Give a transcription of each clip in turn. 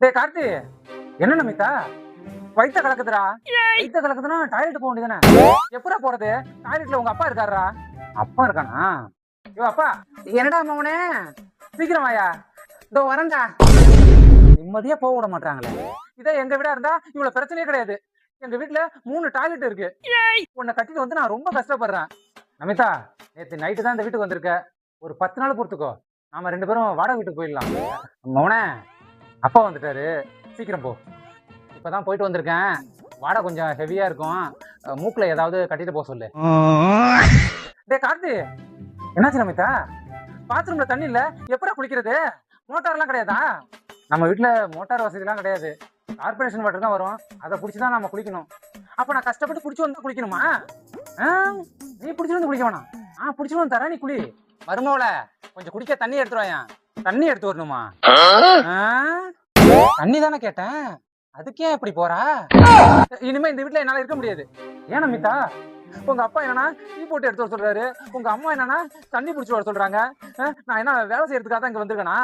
டேய் கார்த்தி, என்ன நமிதா வயித்த கலக்குதுடா? வயித்த கலக்குதுன்னா டாய்லெட் போக வேண்டியதானே? எப்படா போறது? டாய்லெட்ல உங்க அப்பா இருக்காரா? அப்பா இருக்கானா? ஐயோ அப்பா, என்னடா மவனே, சீக்கிரம் வாயா, இதோ வரேன்டா. நிம்மதியா போக விட மாட்டாங்களே. இதே எங்க வீடா இருந்தா இவ்வளவு பிரச்சனையே கிடையாது. எங்க வீட்டுல 3 டாய்லெட் இருக்கு. உன்னை கட்டிட்டு வந்து நான் ரொம்ப கஷ்டப்படுறேன். நமிதா, நேத்து நைட்டு தான் இந்த வீட்டுக்கு வந்திருக்க. ஒரு 10 நாள் பொறுத்துக்கோ. நாம 2 பேரும் வாடகை வீட்டுக்கு போயிடலாம். மவனே, அப்பா வந்துட்டாரு, சீக்கிரம் போ. இப்பதான் போயிட்டு வந்திருக்கேன். வாடகை கொஞ்சம் ஹெவியா இருக்கும். மூக்குல ஏதாவது கட்டிட்டு போக சொல்லு. டேய் கார்த்தி, என்னாச்சு நமிதா? பாத்ரூம்ல தண்ணி இல்ல, எப்படா குளிக்கிறது? மோட்டார்லாம் கிடையாதா? நம்ம வீட்டுல மோட்டார் வசதிலாம் கிடையாது. கார்பரேஷன் வாட்டர் தான் வரும். அதை புடிச்சுதான் நம்ம குளிக்கணும். அப்ப நான் கஷ்டப்பட்டு புடிச்சு வந்து குளிக்கணுமா? ஆ, நீ புடிச்சு வந்து குளிக்க வேணாம். புடிச்சு வந்து தர, நீ குளி. மருமவள, கொஞ்சம் குடிக்க தண்ணி எடுத்துருவாயா. தண்ணி எடுத்து வரணுமா? தண்ணி தானே கேட்டேன், அதுக்கே இப்படி போறா? இனிமே இந்த வீட்டுல என்னால இருக்க முடியாது. ஏன் நமிதா? உங்க அப்பா என்னன்னா டீ போட்டு எடுத்து வர சொல்றாரு, உங்க அம்மா என்னன்னா தண்ணி பிடிச்சு வர சொல்றாங்க. நான் என்ன வேலை செய்யறதுக்காக தான் இங்க வந்திருக்கேனா?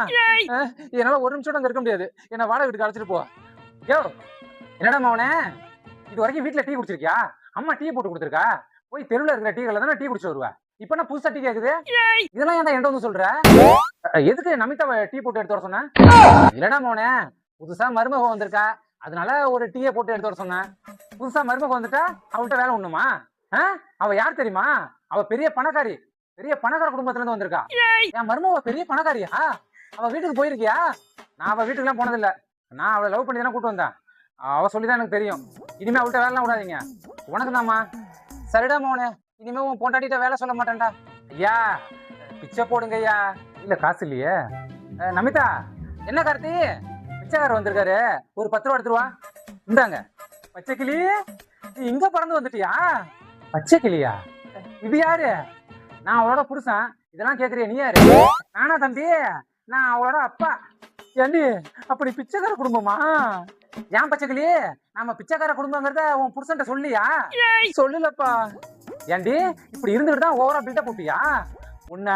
என்னால ஒரு நிமிஷம் அங்க இருக்க முடியாது. என்ன வாடகை வீட்டுக்கு அழைச்சிட்டு போ. யோ, என்னடா மவனே, இது வரைக்கும் வீட்டுல டீ குடிச்சிருக்கியா? அம்மா டீ போட்டு கொடுத்துருக்கா? போய் தெருவில் இருக்கிற டீ கடையில தானே டீ குடிச்சு வருவா. இப்ப என்ன புதுசா டீ கேக்குது? இதெல்லாம் ஏன் என்கிட்ட வந்து சொல்ற? எதுக்கு நமிதாவை டீ போட்டு எடுத்து வர சொன்ன? இல்லடா மவனே, புதுசா மருமக வந்திருக்கா, அதனால ஒரு டீயை போட்டு எடுத்து வர சொன்னேன். புதுசா மருமக வந்துட்டா அவள்கிட்ட வேலை ஒண்ணுமா? அவ யார் தெரியுமா? அவ பெரிய பணக்காரி, பெரிய பணக்கார குடும்பத்துல இருந்து வந்திருக்கா. என் மருமக பெரிய பணக்காரியா? அவ வீட்டுக்கு போயிருக்கியா? நான் அவ வீட்டுக்கு எல்லாம் போனதில்ல. நான் அவளை லவ் பண்ணி தானே கூட்டு வந்தேன். அவ சொல்லிதான் எனக்கு தெரியும். இனிமே அவள்கிட்ட வேலை விடாதீங்க. உனக்கு தாமா. சரிடா மோனே, இனிமே உன் பொண்டாட்டிட்ட வேலை சொல்ல மாட்டேன்டா. ஐயா, பிச்சை போடுங்க ஐயா. இல்ல காசு இல்லையே. நமிதா, என்ன கார்த்தி, பிச்சைக்காரர் வந்திருக்காரு, ஒரு 10 ரூபா எடுத்துருவா. இந்தாங்க. பச்சை கிளி, நீ இங்க பறந்து வந்துட்டியா? பச்சை கிளியா? இது யாரு? நான் அவளோட புருஷன். இதெல்லாம் கேக்குறிய நீ யாரு? நானா தம்பி? நான் அவளோட அப்பா. ஏண்டி, அப்படி பிச்சைக்கார குடும்பமா? ஏன் பச்சை கிளி, நம்ம பிச்சைக்கார குடும்பங்கிறத உன் புருஷன்ட்ட சொல்லியா? சொல்லலப்பா. ஏண்டி, இப்படி இருந்துட்டு தான் ஓவரா பில்டப் போட்டியா? உன்ன